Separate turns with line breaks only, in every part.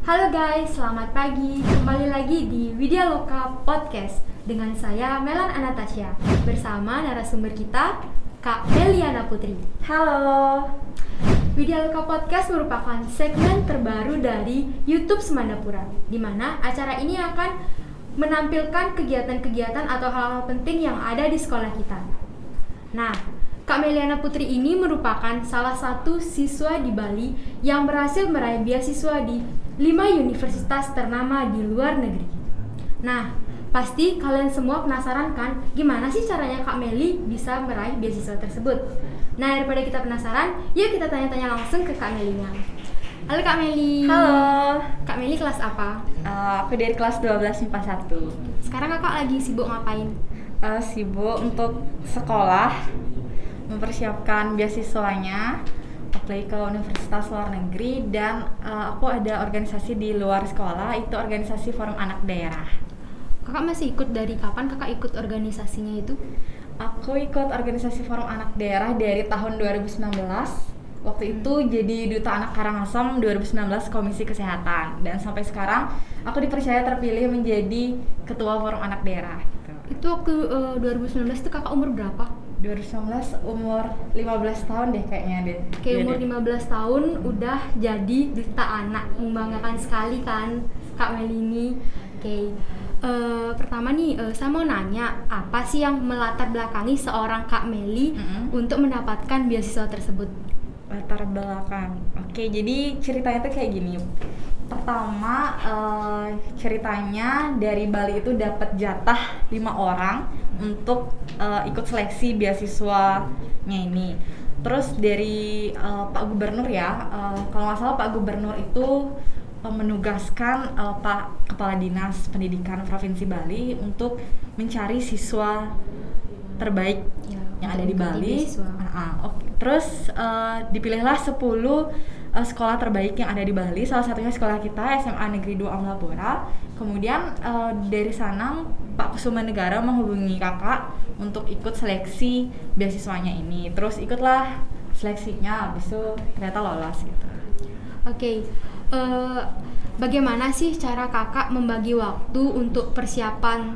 Halo guys, selamat pagi. Kembali lagi di Widya Loka Podcast dengan saya Melan Anastasia bersama narasumber kita Kak Meliana Putri.
Halo.
Widya Loka Podcast merupakan segmen terbaru dari YouTube Semandapura, di mana acara ini akan menampilkan kegiatan-kegiatan atau hal-hal penting yang ada di sekolah kita. Nah, Kak Meliana Putri ini merupakan salah satu siswa di Bali yang berhasil meraih beasiswa di 5 universitas ternama di luar negeri. Nah, pasti kalian semua penasaran kan gimana sih caranya Kak Meli bisa meraih beasiswa tersebut? Nah, daripada kita penasaran, yuk kita tanya-tanya langsung ke Kak Melinya. Halo Kak Meli.
Halo.
Kak Meli kelas apa?
Aku dari kelas 12 MIPA 1.
Sekarang Kakak lagi sibuk ngapain?
Sibuk untuk sekolah, mempersiapkan beasiswanya, apply ke universitas luar negeri, dan aku ada organisasi di luar sekolah, itu organisasi Forum Anak Daerah.
Kakak masih ikut dari kapan Kakak ikut organisasinya itu?
Aku ikut organisasi Forum Anak Daerah dari tahun 2019. Waktu itu jadi Duta Anak Karangasem 2019 Komisi Kesehatan, dan sampai sekarang aku dipercaya terpilih menjadi Ketua Forum Anak Daerah gitu.
Itu waktu 2019 itu Kakak umur berapa?
2019 umur 15 tahun deh kayaknya deh.
Kayak umur 15 tahun udah jadi duta anak, membanggakan sekali kan Kak Meli ini. Oke. Pertama nih, saya mau nanya, apa sih yang melatar belakangi seorang Kak Meli untuk mendapatkan beasiswa tersebut?
Latar belakang. Oke, jadi ceritanya tuh kayak gini. Pertama, ceritanya dari Bali itu dapat jatah 5 orang untuk ikut seleksi beasiswanya ini. Terus dari Pak Gubernur ya, kalau nggak salah Pak Gubernur itu menugaskan Pak Kepala Dinas Pendidikan Provinsi Bali untuk mencari siswa terbaik yang ada di Bali. Terus dipilihlah 10 sekolah terbaik yang ada di Bali, salah satunya sekolah kita SMA Negeri 2 Amlapura. Kemudian dari sana Pak Kusuma Negara menghubungi kakak untuk ikut seleksi beasiswanya ini. Terus ikutlah seleksinya, habis itu ternyata lolos gitu.
Oke. Bagaimana sih cara kakak membagi waktu untuk persiapan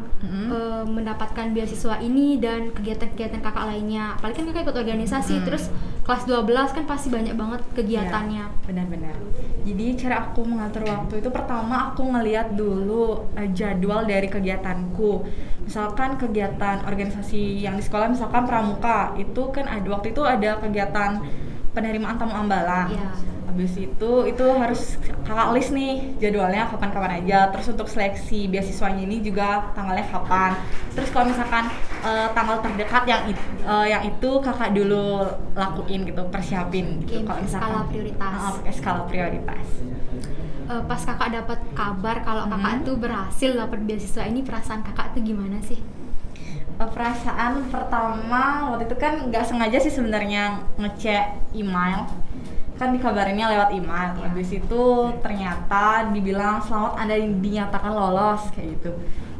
mendapatkan beasiswa ini dan kegiatan-kegiatan kakak lainnya? Apalagi kan kakak ikut organisasi, terus kelas 12 kan pasti banyak banget kegiatannya.
Ya, benar-benar. Jadi cara aku mengatur waktu itu, pertama aku ngeliat dulu jadwal dari kegiatanku. Misalkan kegiatan organisasi yang di sekolah, misalkan pramuka, itu kan waktu itu ada kegiatan penerimaan tamu ambalang.
Ya.
Habis itu harus kakak list nih jadwalnya kapan-kapan aja. Terus untuk seleksi beasiswanya ini juga tanggalnya kapan. Terus kalau misalkan tanggal terdekat yang itu kakak dulu lakuin gitu, persiapin gitu. Kalau misalkan
skala prioritas.
Skala prioritas.
Pas kakak dapat kabar kalau kakak itu berhasil dapat beasiswa ini, perasaan kakak itu gimana sih?
Perasaan pertama waktu itu kan nggak sengaja sih sebenarnya ngecek email, kan dikabarinnya lewat email. Habis itu ternyata dibilang selamat Anda dinyatakan lolos kayak gitu.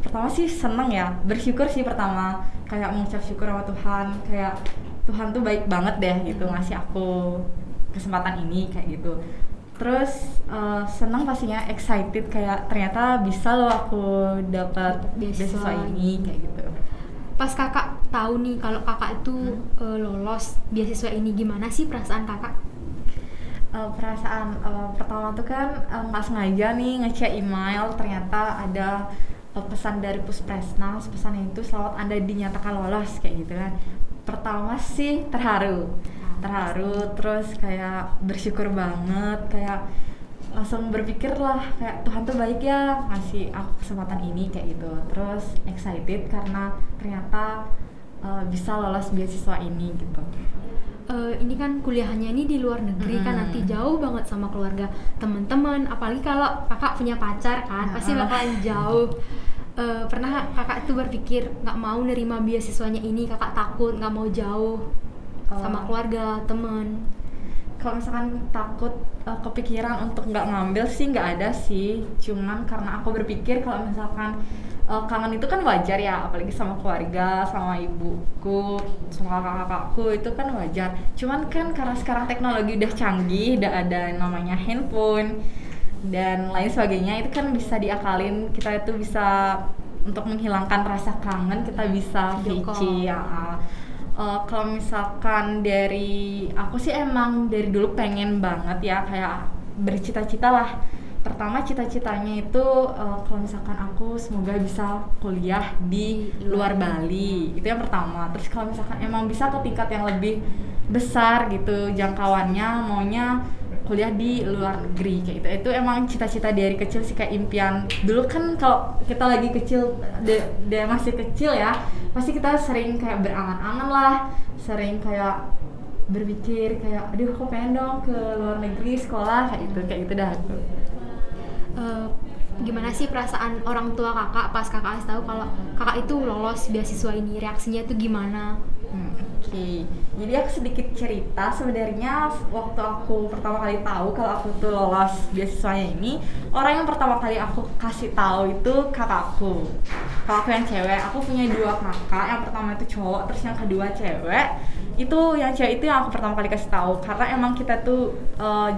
Pertama sih seneng ya, bersyukur sih pertama, kayak mengucap syukur sama Tuhan, kayak Tuhan tuh baik banget deh gitu ngasih aku kesempatan ini kayak gitu. Terus seneng pastinya, excited kayak ternyata bisa loh aku dapat beasiswa ini kayak gitu.
Pas kakak tahu nih kalau kakak itu lolos beasiswa ini, gimana sih perasaan kakak?
Perasaan pertama tuh kan nggak sengaja nih ngecek email, ternyata ada pesan dari Puspresnas, pesannya itu selamat Anda dinyatakan lolos kayak gitu kan. Pertama sih terharu, terus kayak bersyukur banget, kayak langsung berpikir lah kayak Tuhan tuh baik ya ngasih aku kesempatan ini kayak gitu. Terus excited karena ternyata bisa lolos beasiswa ini gitu.
Ini kan kuliahnya ini di luar negeri kan, nanti jauh banget sama keluarga, teman-teman, apalagi kalau kakak punya pacar kan, pasti bakalan jauh. Pernah kakak tuh berpikir nggak mau nerima beasiswanya ini, kakak takut nggak mau jauh sama keluarga, teman?
Kalau misalkan takut kepikiran untuk nggak ngambil sih nggak ada sih, cuman karena aku berpikir kalau misalkan kangen itu kan wajar ya, apalagi sama keluarga, sama ibuku, sama kakak-kakakku, itu kan wajar. Cuman kan karena sekarang teknologi udah canggih, udah ada namanya handphone, dan lain sebagainya itu kan bisa diakalin, kita itu bisa untuk menghilangkan rasa kangen kita bisa VC ya. Kalau misalkan dari aku sih emang dari dulu pengen banget ya kayak bercita-cita lah. Pertama cita-citanya itu kalau misalkan aku semoga bisa kuliah di luar Bali, itu yang pertama. Terus kalau misalkan emang bisa ke tingkat yang lebih besar gitu jangkauannya, maunya kuliah di luar negeri kayak gitu. Itu emang cita-cita dari kecil sih, kayak impian. Dulu kan kalau kita lagi kecil, dia masih kecil ya, pasti kita sering kayak berangan-angan lah, sering kayak berpikir kayak aduh aku pengen dong ke luar negeri sekolah kayak gitu dah.
Gimana sih perasaan orang tua kakak pas kakak kasih tahu kalau kakak itu lolos beasiswa ini, reaksinya itu gimana?
Oke. Jadi aku sedikit cerita, sebenarnya waktu aku pertama kali tahu kalau aku tuh lolos beasiswanya ini, orang yang pertama kali aku kasih tahu itu kakakku yang cewek. Aku punya 2 kakak, yang pertama itu cowok, terus yang kedua cewek. Yang cewek itu yang aku pertama kali kasih tahu, karena emang kita tuh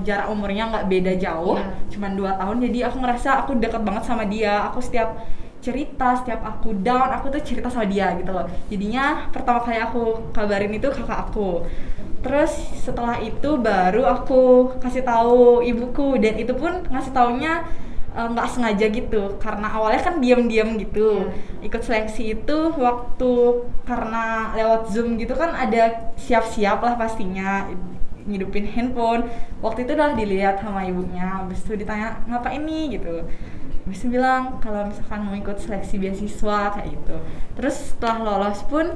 jarak umurnya nggak beda jauh, cuman 2 tahun. Jadi aku ngerasa aku deket banget sama dia. Aku setiap cerita, setiap aku down, aku tuh cerita sama dia gitu loh. Jadinya pertama kali aku kabarin itu kakak aku. Terus setelah itu baru aku kasih tahu ibuku, dan itu pun ngasih taunya nggak sengaja gitu, karena awalnya kan diam-diam gitu. Ikut seleksi itu waktu karena lewat Zoom gitu kan ada siap-siap lah pastinya, ngidupin handphone. Waktu itu udah dilihat sama ibunya, habis itu ditanya ngapain nih gitu. Habis itu bilang kalau misalkan mau ikut seleksi beasiswa kayak gitu. Terus setelah lolos pun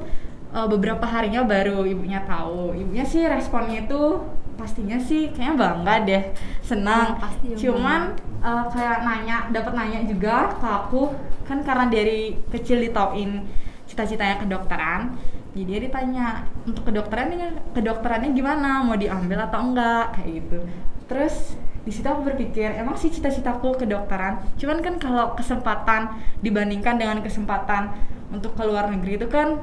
beberapa harinya baru ibunya tahu. Ibunya sih responnya itu pastinya sih kayaknya bangga deh, senang. Cuman kayak dapat nanya juga ke aku, kan karena dari kecil ditauin cita-citanya kedokteran. Jadi dia ditanya untuk kedokterannya gimana, mau diambil atau enggak kayak gitu. Terus di situ aku berpikir emang sih cita-citaku kedokteran, cuman kan kalau kesempatan dibandingkan dengan kesempatan untuk ke luar negeri itu kan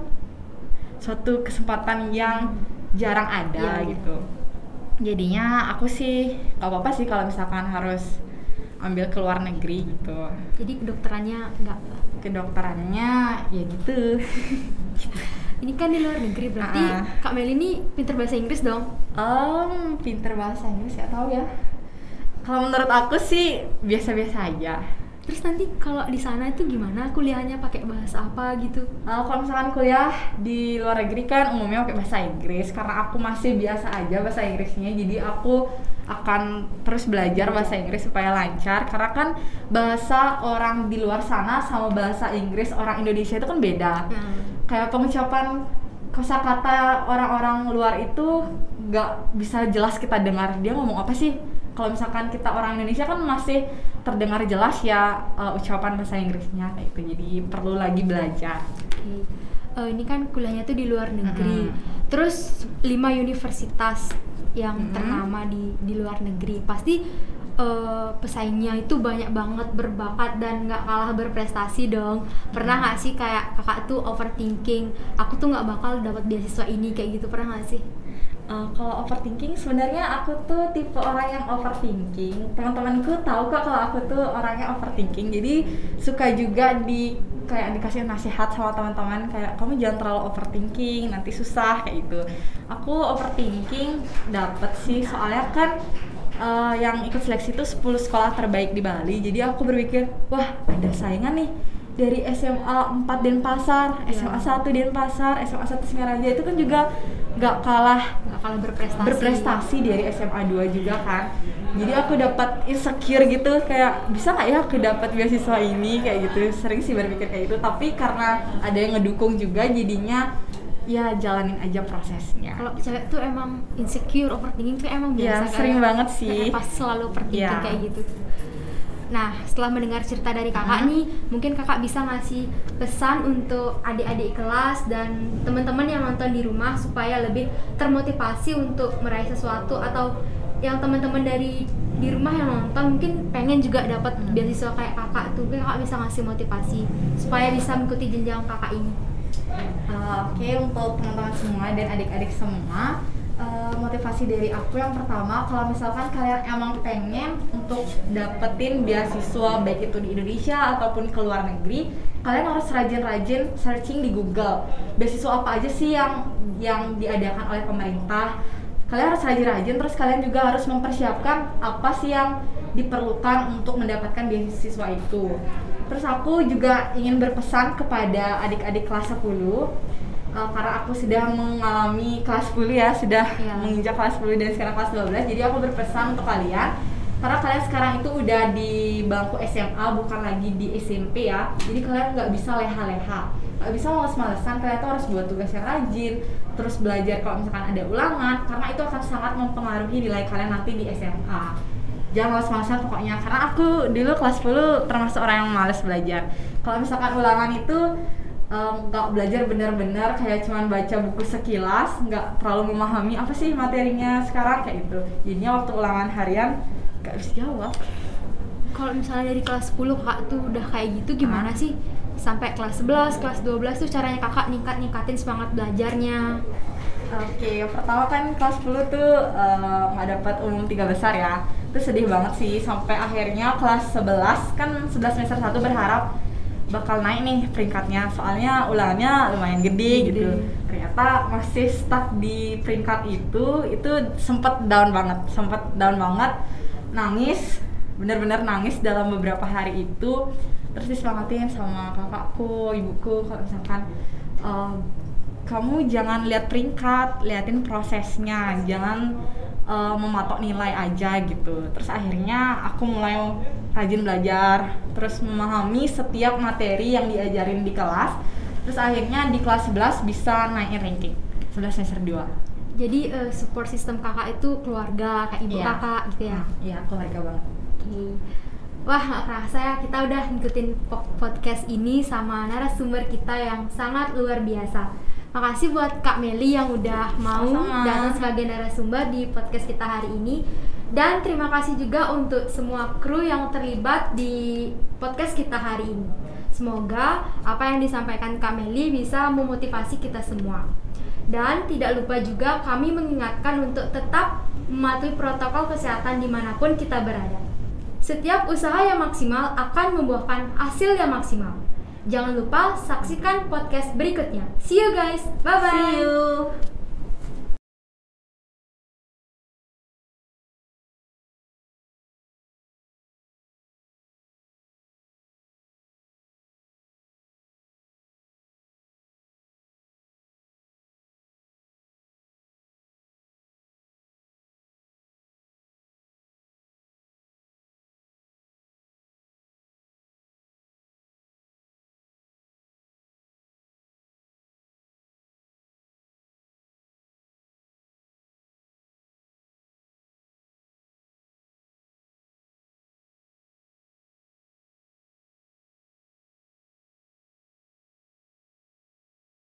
suatu kesempatan yang jarang ada gitu. Jadinya aku sih gak apa-apa sih kalau misalkan harus ambil ke luar negeri gitu.
Jadi kedokterannya enggak?
Kedokterannya ya gitu.
Ini kan di luar negeri, berarti Kak Meli ini pinter bahasa Inggris dong?
Pinter bahasa Inggris ya tahu ya. Kalau menurut aku sih biasa-biasa aja.
Terus nanti kalau di sana itu gimana kuliahnya, pakai bahasa apa gitu?
Kalau misalkan kuliah di luar negeri kan umumnya pakai bahasa Inggris, karena aku masih biasa aja bahasa Inggrisnya, jadi aku akan terus belajar bahasa Inggris supaya lancar, karena kan bahasa orang di luar sana sama bahasa Inggris orang Indonesia itu kan beda. Kayak pengucapan kosakata orang-orang luar itu nggak bisa jelas kita dengar dia ngomong apa sih. Kalau misalkan kita orang Indonesia kan masih terdengar jelas ya ucapan bahasa Inggrisnya kayak itu, jadi perlu lagi belajar.
Ini kan kuliahnya tuh di luar negeri, terus 5 universitas yang ternama di luar negeri, pasti pesaingnya itu banyak banget, berbakat dan nggak kalah berprestasi dong. Pernah nggak sih kayak kakak tuh overthinking, aku tuh nggak bakal dapat beasiswa ini kayak gitu, pernah nggak sih?
Kalau overthinking, sebenarnya aku tuh tipe orang yang overthinking. Teman-temanku tahu kok kalau aku tuh orangnya overthinking. Jadi suka juga kayak dikasih nasihat sama teman-teman kayak kamu jangan terlalu overthinking, nanti susah kayak gitu. Aku overthinking dapet sih, soalnya kan yang ikut seleksi itu 10 sekolah terbaik di Bali. Jadi aku berpikir, wah ada saingan nih dari SMA 4 Denpasar, SMA 1 Denpasar, SMA 1 Singaraja, itu kan juga gak kalah berprestasi dari SMA 2 juga kan. Jadi aku dapat insecure gitu, kayak bisa gak ya aku dapat beasiswa ini kayak gitu. Sering sih berpikir kayak gitu, tapi karena ada yang ngedukung juga jadinya ya jalanin aja prosesnya.
Kalau cewek tuh emang insecure, overthinking tuh emang biasa
ya, sering banget sih.
Pas selalu overthinking kayak gitu. Nah, setelah mendengar cerita dari kakak nih, mungkin kakak bisa ngasih pesan untuk adik-adik kelas dan teman-teman yang nonton di rumah supaya lebih termotivasi untuk meraih sesuatu, atau yang teman-teman di rumah yang nonton mungkin pengen juga dapat beasiswa kayak kakak tuh, mungkin kakak bisa ngasih motivasi supaya bisa mengikuti jenjang kakak ini.
Oke, untuk teman-teman semua dan adik-adik semua, Motivasi dari aku yang pertama, kalau misalkan kalian emang pengen untuk dapetin beasiswa baik itu di Indonesia ataupun ke luar negeri, kalian harus rajin-rajin searching di Google beasiswa apa aja sih yang diadakan oleh pemerintah. Kalian harus rajin-rajin, terus kalian juga harus mempersiapkan apa sih yang diperlukan untuk mendapatkan beasiswa itu. Terus aku juga ingin berpesan kepada adik-adik kelas 10, karena aku sudah mengalami kelas 10 ya, sudah menginjak kelas 10 dan sekarang kelas 12. Jadi aku berpesan untuk kalian, karena kalian sekarang itu udah di bangku SMA, bukan lagi di SMP ya. Jadi kalian nggak bisa leha-leha, nggak bisa males-malesan. Kalian tuh harus buat tugas yang rajin, terus belajar kalau misalkan ada ulangan, karena itu akan sangat mempengaruhi nilai kalian nanti di SMA. Jangan males-malesan pokoknya, karena aku dulu kelas 10 termasuk orang yang males belajar. Kalau misalkan ulangan itu nggak belajar benar-benar, kayak cuman baca buku sekilas, nggak terlalu memahami apa sih materinya sekarang kayak gitu. Jadinya waktu ulangan harian nggak bisa jawab.
Kalau misalnya dari kelas 10 kakak tuh udah kayak gitu, gimana sih sampai kelas 11, kelas 12 tuh caranya kakak ningkatin semangat belajarnya?
Oke, pertama kan kelas 10 tuh nggak dapat umum 3 besar ya. Itu sedih banget sih, sampai akhirnya kelas 11 kan 11 semester 1 berharap bakal naik nih peringkatnya, soalnya ulangannya lumayan gede gitu. Ternyata masih stuck di peringkat itu sempet down banget, nangis, bener-bener nangis dalam beberapa hari itu. Terus disemangatin sama kakakku, ibuku, kalau misalkan kamu jangan lihat peringkat, liatin prosesnya, jangan mematok nilai aja gitu. Terus akhirnya aku mulai rajin belajar, terus memahami setiap materi yang diajarin di kelas. Terus akhirnya di kelas 11 bisa naikin ranking 11 semester 2.
Jadi support system kakak itu keluarga, kayak ibu kakak gitu ya?
Iya, keluarga banget.
Wah, gak kerasa ya kita udah ngikutin podcast ini sama narasumber kita yang sangat luar biasa. Makasih buat Kak Meli yang udah mau datang sebagai narasumber di podcast kita hari ini. Dan terima kasih juga untuk semua kru yang terlibat di podcast kita hari ini. Semoga apa yang disampaikan Kak Meli bisa memotivasi kita semua. Dan tidak lupa juga kami mengingatkan untuk tetap mematuhi protokol kesehatan dimanapun kita berada. Setiap usaha yang maksimal akan membuahkan hasil yang maksimal. Jangan lupa saksikan podcast berikutnya. See you guys, bye-bye.
See you.